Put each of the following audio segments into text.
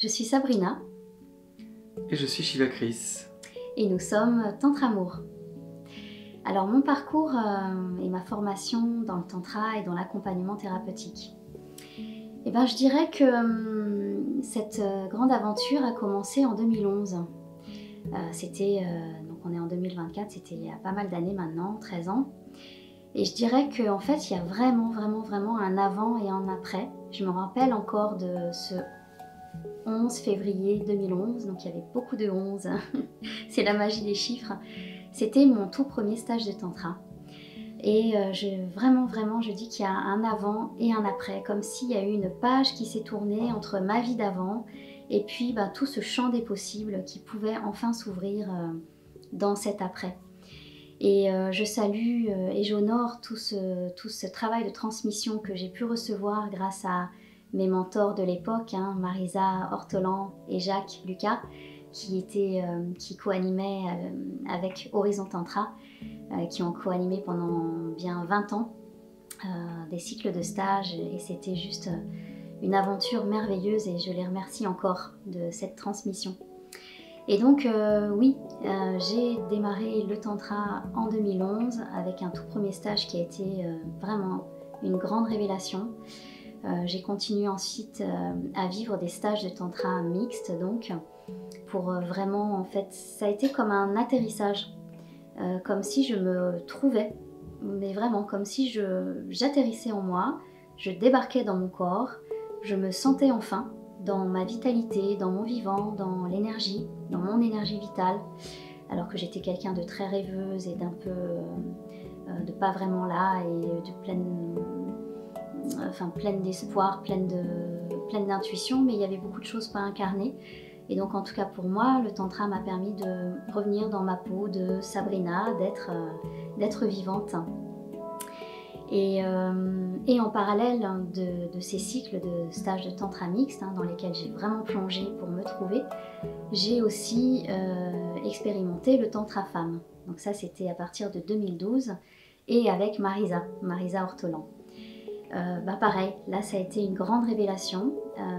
Je suis Sabrina. Et je suis Shiva Chris. Et nous sommes Tantra Amour. Alors mon parcours et ma formation dans le Tantra et dans l'accompagnement thérapeutique. Eh ben, je dirais que cette grande aventure a commencé en 2011. Donc on est en 2024, c'était il y a pas mal d'années maintenant, 13 ans. Et je dirais qu'en fait, il y a vraiment un avant et un après. Je me rappelle encore de ce 11 février 2011, donc il y avait beaucoup de 11, c'est la magie des chiffres. C'était mon tout premier stage de Tantra. Et je dis qu'il y a un avant et un après, comme s'il y a eu une page qui s'est tournée entre ma vie d'avant et puis tout ce champ des possibles qui pouvait enfin s'ouvrir dans cet après. Et je salue et j'honore tout ce travail de transmission que j'ai pu recevoir grâce à mes mentors de l'époque, Marisa Ortolan et Jacques Lucas, qui co-animaient avec Horizon Tantra, qui ont co-animé pendant bien 20 ans des cycles de stage, et c'était juste une aventure merveilleuse et je les remercie encore de cette transmission. Et donc j'ai démarré le Tantra en 2011 avec un tout premier stage qui a été vraiment une grande révélation. J'ai continué ensuite à vivre des stages de Tantra mixtes, donc pour vraiment, en fait, ça a été comme un atterrissage, comme si je me trouvais, mais vraiment comme si j'atterrissais en moi, je débarquais dans mon corps, je me sentais enfin dans ma vitalité, dans mon vivant, dans l'énergie, dans mon énergie vitale, alors que j'étais quelqu'un de très rêveuse et d'un peu de pas vraiment là et de pleine d'espoir, pleine d'intuition, mais il y avait beaucoup de choses pas incarnées. Et donc en tout cas pour moi, le Tantra m'a permis de revenir dans ma peau de Sabrina, d'être vivante. Et en parallèle de ces cycles de stages de Tantra mixte, dans lesquels j'ai vraiment plongé pour me trouver, j'ai aussi expérimenté le Tantra femme. Donc ça c'était à partir de 2012 et avec Marisa Ortolan. Pareil, là ça a été une grande révélation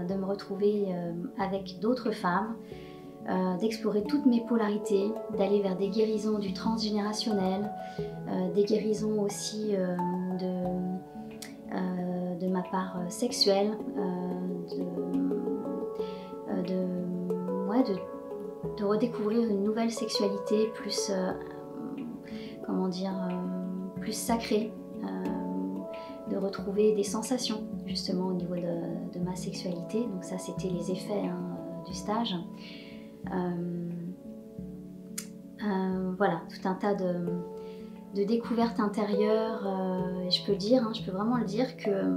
de me retrouver avec d'autres femmes, d'explorer toutes mes polarités, d'aller vers des guérisons du transgénérationnel, des guérisons aussi de ma part sexuelle, de redécouvrir une nouvelle sexualité plus, plus sacrée, de retrouver des sensations justement au niveau de ma sexualité. Donc ça c'était les effets du stage. Voilà, tout un tas de découvertes intérieures. Et je peux vraiment le dire que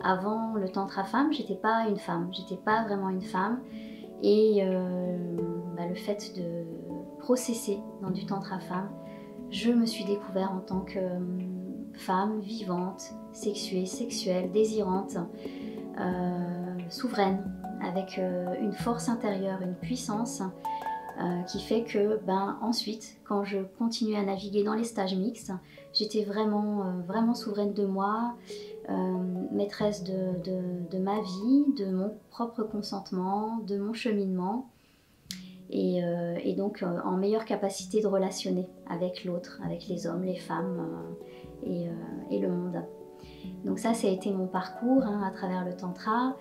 avant le Tantra femme, j'étais pas une femme, j'étais pas vraiment une femme. Et le fait de processer dans du Tantra femme, je me suis découverte en tant que femme vivante, sexuée, sexuelle, désirante, souveraine, avec une force intérieure, une puissance qui fait que ensuite, quand je continuais à naviguer dans les stages mixtes, j'étais vraiment souveraine de moi, maîtresse de ma vie, de mon propre consentement, de mon cheminement, et donc en meilleure capacité de relationner avec l'autre, avec les hommes, les femmes et le monde. Donc ça a été mon parcours à travers le Tantra.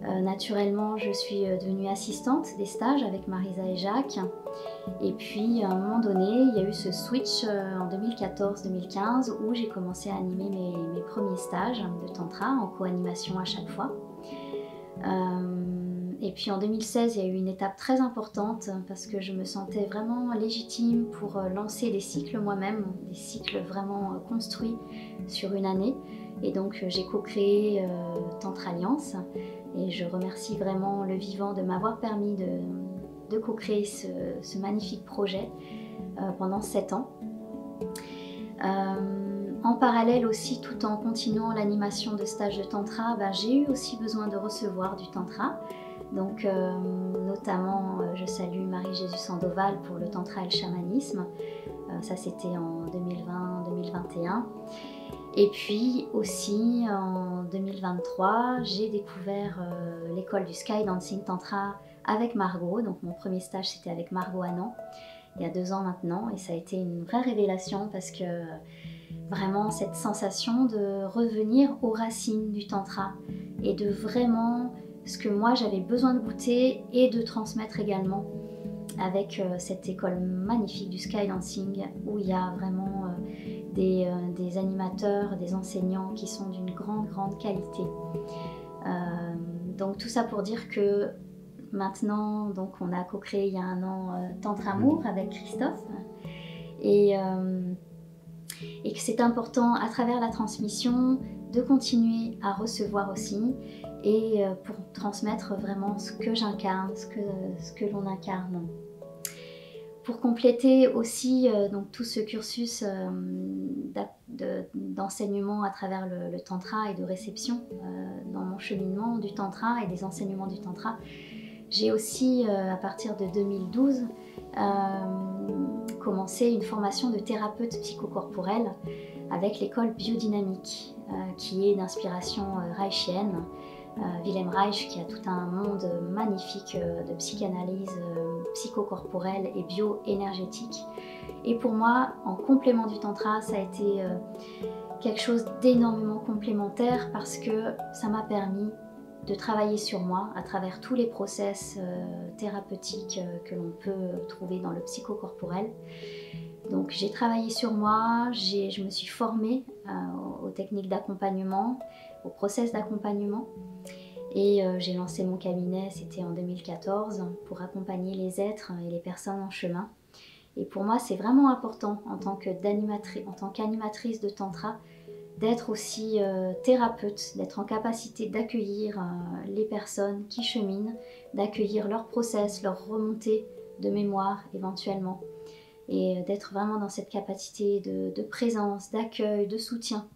Naturellement, je suis devenue assistante des stages avec Marisa et Jacques. Et puis, à un moment donné, il y a eu ce switch en 2014-2015 où j'ai commencé à animer mes premiers stages de Tantra en co-animation à chaque fois. Et puis en 2016, il y a eu une étape très importante parce que je me sentais vraiment légitime pour lancer des cycles moi-même, des cycles vraiment construits sur une année. Et donc j'ai co-créé Tantra Alliance et je remercie vraiment le vivant de m'avoir permis de co-créer ce magnifique projet pendant 7 ans. En parallèle aussi, tout en continuant l'animation de stages de Tantra, j'ai eu aussi besoin de recevoir du Tantra. Donc notamment, je salue Marie-Jésus Sandoval pour le Tantra et le chamanisme. Ça c'était en 2020-2021. Et puis aussi en 2023, j'ai découvert l'école du Sky Dancing Tantra avec Margot. Donc mon premier stage c'était avec Margot Anand, il y a 2 ans maintenant, et ça a été une vraie révélation parce que vraiment cette sensation de revenir aux racines du tantra et de vraiment ce que moi j'avais besoin de goûter et de transmettre également avec cette école magnifique du Sky Dancing où il y a vraiment des animateurs, des enseignants qui sont d'une grande qualité. Donc tout ça pour dire que maintenant, donc on a co-créé il y a 1 an Tantra Amour avec Christophe et que c'est important à travers la transmission de continuer à recevoir aussi et pour transmettre vraiment ce que j'incarne, ce que l'on incarne. Pour compléter aussi donc tout ce cursus d'enseignement à travers le tantra et de réception dans mon cheminement du tantra et des enseignements du tantra, j'ai aussi à partir de 2012 commencé une formation de thérapeute psychocorporelle avec l'école biodynamique qui est d'inspiration reichienne. Wilhelm Reich qui a tout un monde magnifique de psychanalyse psychocorporelle et bioénergétique. Et pour moi, en complément du tantra, ça a été quelque chose d'énormément complémentaire parce que ça m'a permis de travailler sur moi à travers tous les process thérapeutiques que l'on peut trouver dans le psychocorporel. Donc j'ai travaillé sur moi, je me suis formée aux techniques d'accompagnement, au process d'accompagnement. Et j'ai lancé mon cabinet, c'était en 2014, pour accompagner les êtres et les personnes en chemin. Et pour moi, c'est vraiment important en tant qu'animatrice de Tantra, d'être aussi thérapeute, d'être en capacité d'accueillir les personnes qui cheminent, d'accueillir leur process, leur remontée de mémoire éventuellement, et d'être vraiment dans cette capacité de présence, d'accueil, de soutien.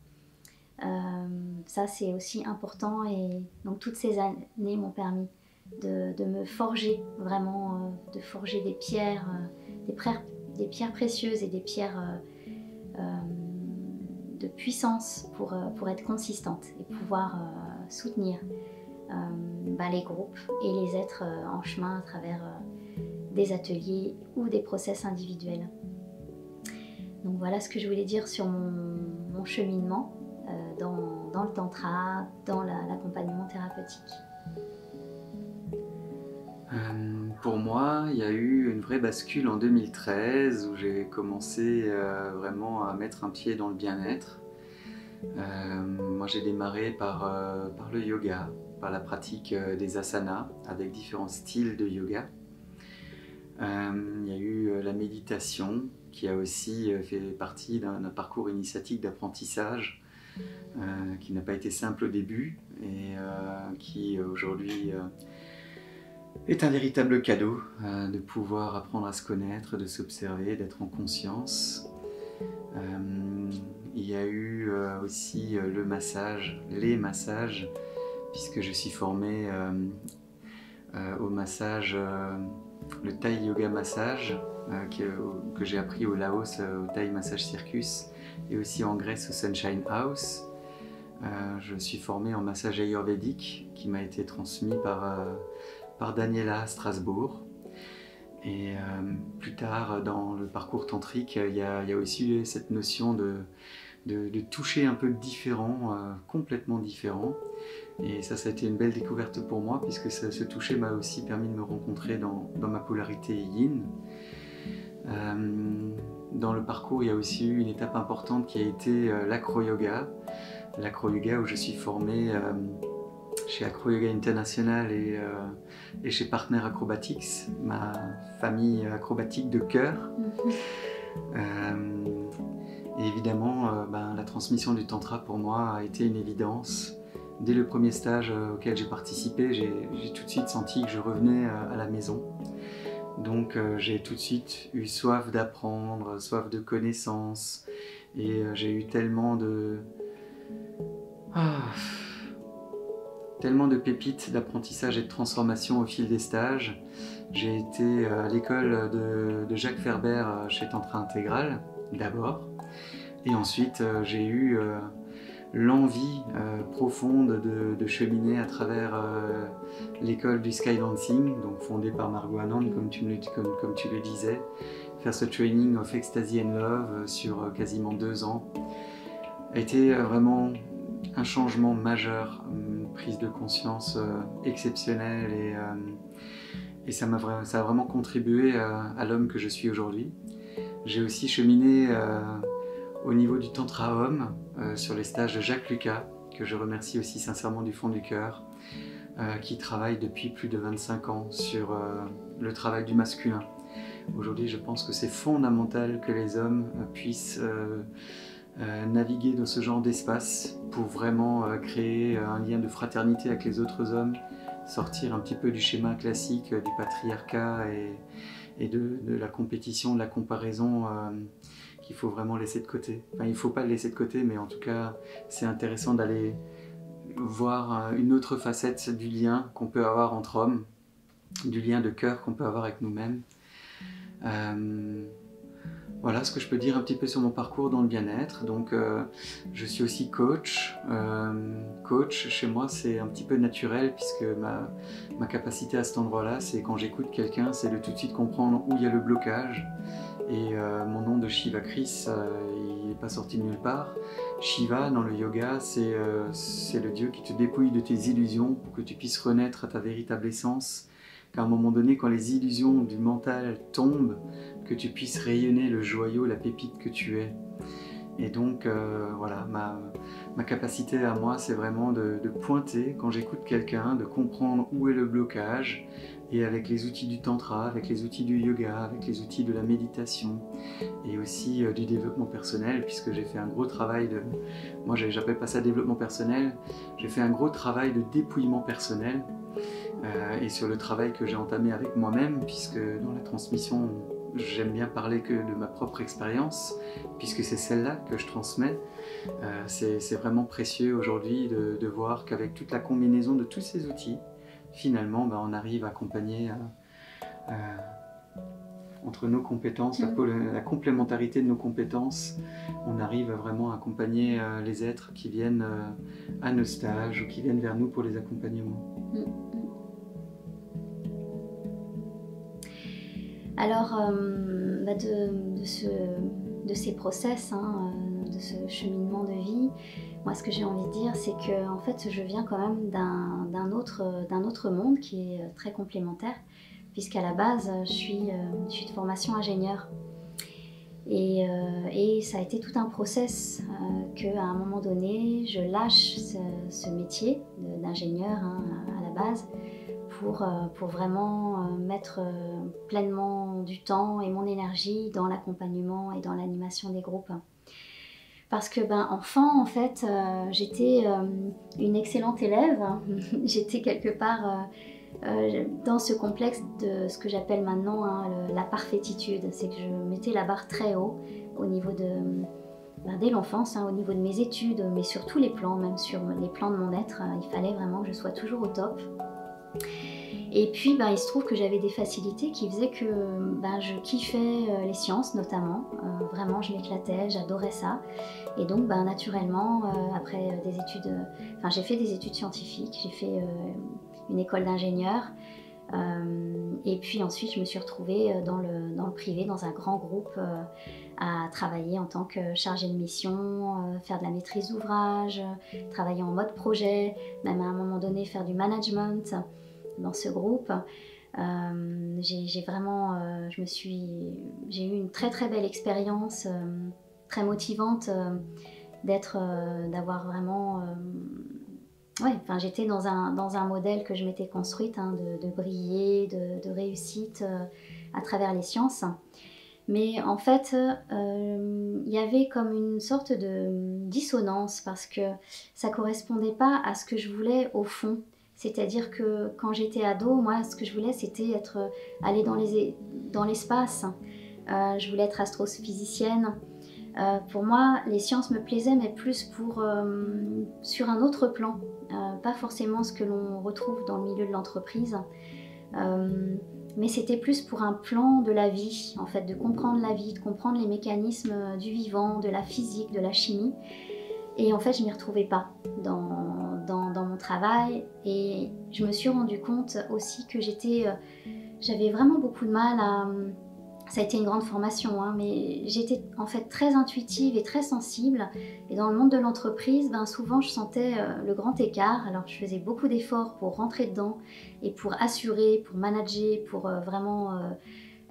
Ça c'est aussi important et donc toutes ces années m'ont permis de me forger vraiment, de forger des pierres précieuses et des pierres de puissance pour être consistante et pouvoir soutenir les groupes et les êtres en chemin à travers des ateliers ou des process individuels. Donc voilà ce que je voulais dire sur mon cheminement dans le tantra, dans l'accompagnement thérapeutique. Pour moi, il y a eu une vraie bascule en 2013 où j'ai commencé vraiment à mettre un pied dans le bien-être. Moi j'ai démarré par le yoga, par la pratique des asanas avec différents styles de yoga. Il y a eu la méditation qui a aussi fait partie d'un parcours initiatique d'apprentissage qui n'a pas été simple au début et qui aujourd'hui est un véritable cadeau de pouvoir apprendre à se connaître, de s'observer, d'être en conscience. Il y a eu aussi le massage, les massages, puisque je suis formé au massage, le Thai Yoga Massage, que j'ai appris au Laos, au Thai Massage Circus, et aussi en Grèce au Sunshine House. Je suis formé en massage ayurvédique, qui m'a été transmis par Daniela à Strasbourg. Et plus tard, dans le parcours tantrique, il y a aussi eu cette notion de toucher un peu différent, complètement différent. Et ça a été une belle découverte pour moi, puisque ce toucher m'a aussi permis de me rencontrer dans ma polarité yin. Dans le parcours, il y a aussi eu une étape importante qui a été l'acro-yoga. L'acro-yoga où je suis formé chez Acro-Yoga International et chez Partner Acrobatics, ma famille acrobatique de cœur. Et évidemment, la transmission du tantra pour moi a été une évidence. Dès le premier stage auquel j'ai participé, j'ai tout de suite senti que je revenais à la maison. Donc j'ai tout de suite eu soif d'apprendre, soif de connaissances, et j'ai eu tellement de pépites d'apprentissage et de transformation au fil des stages. J'ai été à l'école de Jacques Ferber chez Tantra Intégral d'abord, et ensuite j'ai eu l'envie profonde de cheminer à travers l'école du Skydancing, donc fondée par Margot Anand, comme tu le disais, faire ce training of Ecstasy and Love sur quasiment 2 ans, a été vraiment un changement majeur, une prise de conscience exceptionnelle et ça a vraiment contribué à l'homme que je suis aujourd'hui. J'ai aussi cheminé au niveau du Tantra Homme sur les stages de Jacques Lucas, que je remercie aussi sincèrement du fond du cœur, qui travaille depuis plus de 25 ans sur le travail du masculin. Aujourd'hui, je pense que c'est fondamental que les hommes puissent naviguer dans ce genre d'espace pour vraiment créer un lien de fraternité avec les autres hommes, sortir un petit peu du schéma classique du patriarcat et de la compétition, de la comparaison qu'il faut vraiment laisser de côté. Enfin, il ne faut pas le laisser de côté, mais en tout cas, c'est intéressant d'aller voir une autre facette du lien qu'on peut avoir entre hommes, du lien de cœur qu'on peut avoir avec nous-mêmes. Voilà ce que je peux dire un petit peu sur mon parcours dans le bien-être. Donc, je suis aussi coach. Coach, chez moi, c'est un petit peu naturel puisque ma capacité à cet endroit-là, c'est quand j'écoute quelqu'un, c'est de tout de suite comprendre où il y a le blocage. Et mon nom de Shiva Chris, il n'est pas sorti de nulle part. Shiva, dans le yoga, c'est le Dieu qui te dépouille de tes illusions pour que tu puisses renaître à ta véritable essence. Qu'à un moment donné, quand les illusions du mental tombent, que tu puisses rayonner le joyau, la pépite que tu es. Et donc, voilà, ma capacité à moi, c'est vraiment de pointer, quand j'écoute quelqu'un, de comprendre où est le blocage, et avec les outils du tantra, avec les outils du yoga, avec les outils de la méditation, et aussi du développement personnel, puisque j'ai fait un gros travail de... Moi, j'appelle pas ça développement personnel, j'ai fait un gros travail de dépouillement personnel, et sur le travail que j'ai entamé avec moi-même, puisque dans la transmission, j'aime bien parler que de ma propre expérience, puisque c'est celle-là que je transmets. C'est vraiment précieux aujourd'hui de voir qu'avec toute la combinaison de tous ces outils, finalement, on arrive à accompagner entre nos compétences, la complémentarité de nos compétences, on arrive vraiment à accompagner les êtres qui viennent à nos stages ou qui viennent vers nous pour les accompagnements. Alors, de ces process, de ce cheminement de vie, moi ce que j'ai envie de dire, c'est que en fait, je viens quand même d'un autre monde qui est très complémentaire, puisqu'à la base, je suis de formation ingénieur. Et ça a été tout un process qu'à un moment donné, je lâche ce métier d'ingénieur à la base, pour vraiment mettre pleinement du temps et mon énergie dans l'accompagnement et dans l'animation des groupes. Parce que enfant, en fait, j'étais une excellente élève. J'étais quelque part dans ce complexe de ce que j'appelle maintenant la parfaititude. C'est que je mettais la barre très haut au niveau dès l'enfance, au niveau de mes études, mais sur tous les plans, même sur les plans de mon être. Il fallait vraiment que je sois toujours au top. Et puis il se trouve que j'avais des facilités qui faisaient que je kiffais les sciences notamment, vraiment je m'éclatais, j'adorais ça. Et donc naturellement, après des études, j'ai fait des études scientifiques, j'ai fait une école d'ingénieur, et puis ensuite je me suis retrouvée dans le privé, dans un grand groupe, à travailler en tant que chargée de mission, faire de la maîtrise d'ouvrage, travailler en mode projet, même à un moment donné faire du management dans ce groupe. J'ai vraiment, j'ai eu une très très belle expérience, très motivante, d'avoir vraiment, j'étais dans un modèle que je m'étais construite, de briller, de réussite à travers les sciences. Mais en fait, il y avait comme une sorte de dissonance parce que ça correspondait pas à ce que je voulais au fond. C'est-à-dire que quand j'étais ado, moi, ce que je voulais, c'était aller dans l'espace. Je voulais être astrophysicienne. Pour moi, les sciences me plaisaient, mais plus sur un autre plan. Pas forcément ce que l'on retrouve dans le milieu de l'entreprise. Mais c'était plus pour un plan de la vie, en fait, de comprendre la vie, de comprendre les mécanismes du vivant, de la physique, de la chimie. Et en fait, je ne m'y retrouvais pas dans mon travail. Et je me suis rendu compte aussi que j'avais vraiment beaucoup de mal à... Ça a été une grande formation, hein, mais j'étais en fait très intuitive et très sensible. Et dans le monde de l'entreprise, souvent je sentais le grand écart. Alors je faisais beaucoup d'efforts pour rentrer dedans et pour assurer, pour manager, pour vraiment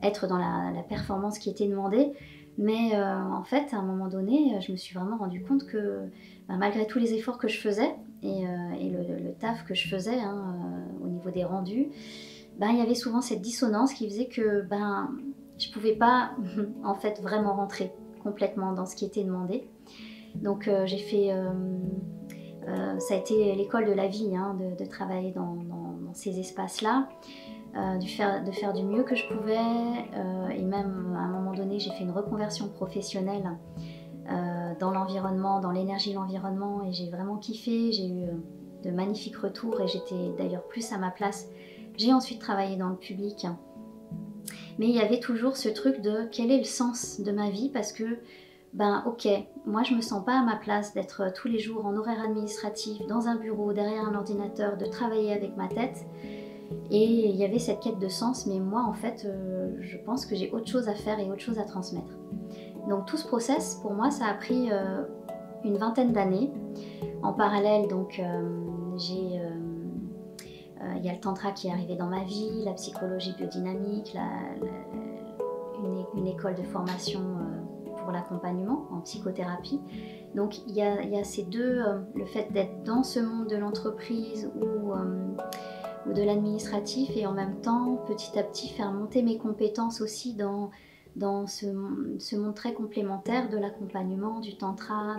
être dans la performance qui était demandée. Mais en fait, à un moment donné, je me suis vraiment rendu compte que malgré tous les efforts que je faisais et le taf que je faisais au niveau des rendus, il y avait souvent cette dissonance qui faisait que je ne pouvais pas en fait vraiment rentrer complètement dans ce qui était demandé. Donc j'ai fait, ça a été l'école de la vie, de travailler dans ces espaces-là, de faire du mieux que je pouvais, et même à un moment donné j'ai fait une reconversion professionnelle dans l'environnement, dans l'énergie de l'environnement, et j'ai vraiment kiffé, j'ai eu de magnifiques retours et j'étais d'ailleurs plus à ma place. J'ai ensuite travaillé dans le public. Mais il y avait toujours ce truc de quel est le sens de ma vie, parce que, ok, moi je me sens pas à ma place d'être tous les jours en horaire administratif, dans un bureau, derrière un ordinateur, de travailler avec ma tête. Et il y avait cette quête de sens, mais moi en fait, je pense que j'ai autre chose à faire et autre chose à transmettre. Donc tout ce process, pour moi, ça a pris une vingtaine d'années. En parallèle, donc, il y a le tantra qui est arrivé dans ma vie, la psychologie biodynamique, une école de formation pour l'accompagnement en psychothérapie. Donc il y a ces deux, le fait d'être dans ce monde de l'entreprise ou de l'administratif, et en même temps, petit à petit, faire monter mes compétences aussi dans ce monde très complémentaire de l'accompagnement, du tantra,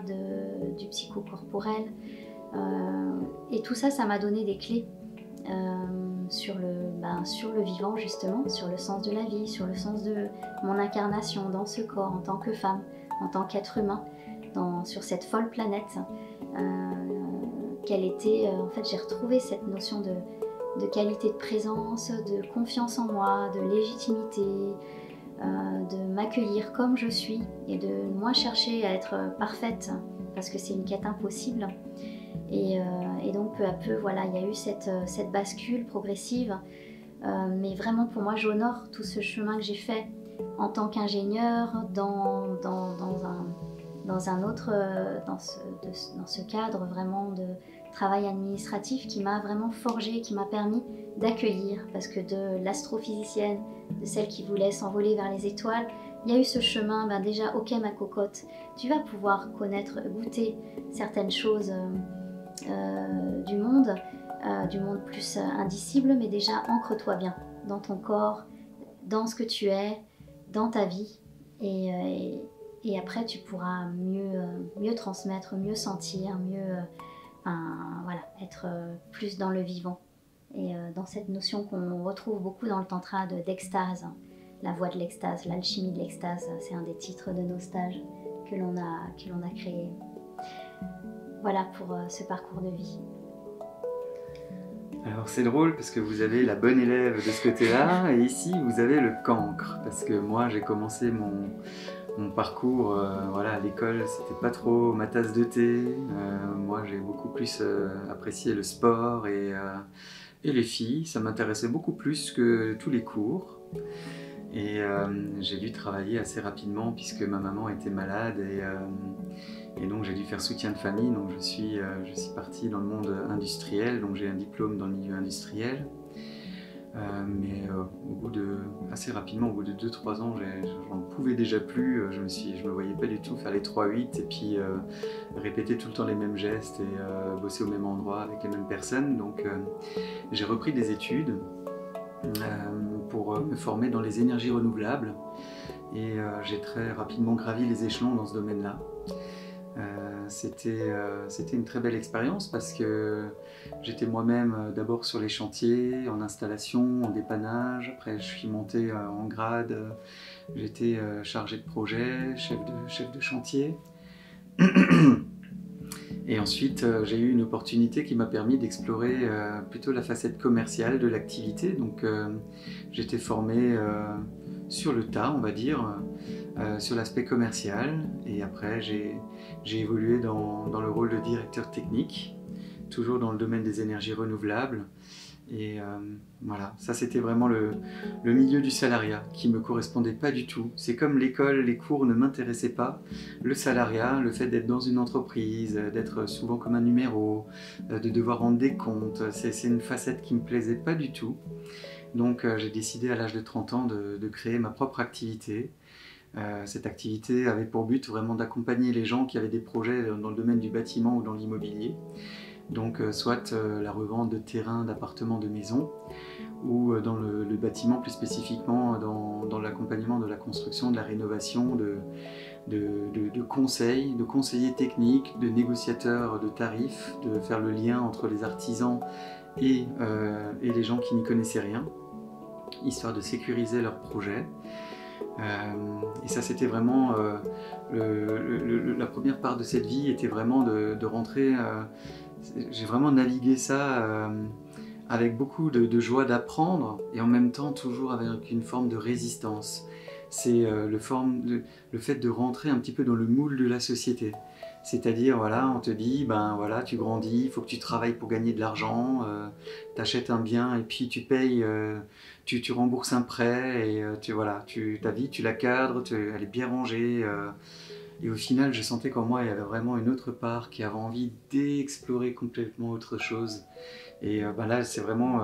du psychocorporel. Et tout ça, ça m'a donné des clés sur le vivant, justement, sur le sens de la vie, sur le sens de mon incarnation dans ce corps, en tant que femme, en tant qu'être humain, sur cette folle planète. Quelle était, en fait, j'ai retrouvé cette notion de qualité de présence, de confiance en moi, de légitimité, de m'accueillir comme je suis et de moins chercher à être parfaite, parce que c'est une quête impossible. Et donc peu à peu, voilà, il y a eu cette bascule progressive. Mais vraiment, pour moi, j'honore tout ce chemin que j'ai fait en tant qu'ingénieur dans ce cadre vraiment de travail administratif qui m'a vraiment forgé, qui m'a permis d'accueillir, parce que de l'astrophysicienne, de celle qui voulait s'envoler vers les étoiles, il y a eu ce chemin, déjà, ok ma cocotte, tu vas pouvoir connaître, goûter certaines choses du monde plus indicible, mais déjà ancre-toi bien dans ton corps, dans ce que tu es, dans ta vie, et après tu pourras mieux transmettre, mieux sentir, voilà, être plus dans le vivant, et dans cette notion qu'on retrouve beaucoup dans le tantra d'extase, la voie de l'extase, l'alchimie de l'extase, c'est un des titres de nos stages que l'on a créé. Voilà pour ce parcours de vie. Alors c'est drôle parce que vous avez la bonne élève de ce côté-là, et ici vous avez le cancre, parce que moi j'ai commencé mon parcours à l'école, c'était pas trop ma tasse de thé. Moi j'ai beaucoup plus apprécié le sport et les filles, ça m'intéressait beaucoup plus que tous les cours. Et j'ai dû travailler assez rapidement puisque ma maman était malade, et donc j'ai dû faire soutien de famille. Donc je suis parti dans le monde industriel, donc j'ai un diplôme dans le milieu industriel. Mais assez rapidement, au bout de 2-3 ans, j'en pouvais déjà plus. Je me voyais pas du tout faire les 3-8 et puis répéter tout le temps les mêmes gestes et bosser au même endroit avec les mêmes personnes. Donc j'ai repris des études pour me former dans les énergies renouvelables, et j'ai très rapidement gravi les échelons dans ce domaine-là. C'était une très belle expérience parce que j'étais moi-même d'abord sur les chantiers, en installation, en dépannage. Après je suis monté en grade, j'étais chargé de projet, chef de chantier. Et ensuite j'ai eu une opportunité qui m'a permis d'explorer plutôt la facette commerciale de l'activité. Donc j'étais formé sur le tas, on va dire, sur l'aspect commercial. Et après, j'ai évolué dans le rôle de directeur technique, toujours dans le domaine des énergies renouvelables. Et voilà, ça c'était vraiment le milieu du salariat qui me correspondait pas du tout. C'est comme l'école, les cours ne m'intéressaient pas. Le salariat, le fait d'être dans une entreprise, d'être souvent comme un numéro, de devoir rendre des comptes, c'est une facette qui me plaisait pas du tout. Donc j'ai décidé à l'âge de 30 ans de créer ma propre activité. Cette activité avait pour but vraiment d'accompagner les gens qui avaient des projets dans le domaine du bâtiment ou dans l'immobilier. Donc soit la revente de terrains, d'appartements, de maisons, ou dans le bâtiment plus spécifiquement dans l'accompagnement de la construction, de la rénovation, de conseils, de conseillers techniques, de négociateurs de tarifs, de faire le lien entre les artisans et les gens qui n'y connaissaient rien, histoire de sécuriser leurs projets. Et ça c'était vraiment la première part de cette vie était vraiment de rentrer. J'ai vraiment navigué ça avec beaucoup de joie d'apprendre et en même temps toujours avec une forme de résistance. C'est le fait de rentrer un petit peu dans le moule de la société. C'est-à-dire, voilà, on te dit, ben voilà, tu grandis, il faut que tu travailles pour gagner de l'argent, tu achètes un bien et puis tu payes, tu rembourses un prêt et voilà, ta vie, tu la cadres, elle est bien rangée. Et au final, je sentais qu'en moi, il y avait vraiment une autre part qui avait envie d'explorer complètement autre chose. Et ben là, c'est vraiment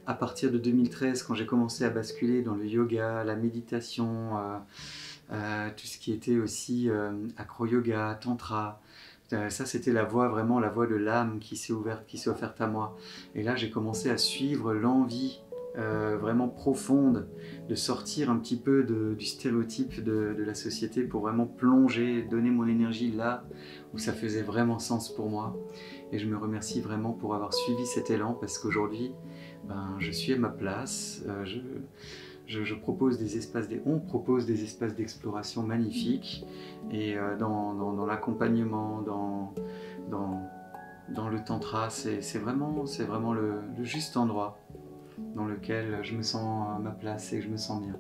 à partir de 2013, quand j'ai commencé à basculer dans le yoga, la méditation, tout ce qui était aussi acro-yoga, tantra. Ça, c'était la voie, vraiment la voie de l'âme qui s'est ouverte, qui s'est offerte à moi. Et là, j'ai commencé à suivre l'envie vraiment profonde de sortir un petit peu du stéréotype de la société pour vraiment plonger, donner mon énergie là où ça faisait vraiment sens pour moi. Et je me remercie vraiment pour avoir suivi cet élan parce qu'aujourd'hui, ben, je suis à ma place. Je propose des espaces, on propose des espaces d'exploration magnifiques et dans l'accompagnement, dans le tantra, c'est vraiment le juste endroit dans lequel je me sens à ma place et je me sens bien.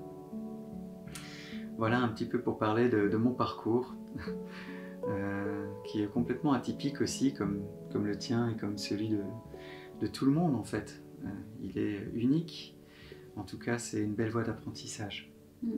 Voilà un petit peu pour parler de mon parcours, qui est complètement atypique aussi, comme le tien et comme celui de tout le monde en fait. Il est unique, en tout cas c'est une belle voie d'apprentissage. Mmh.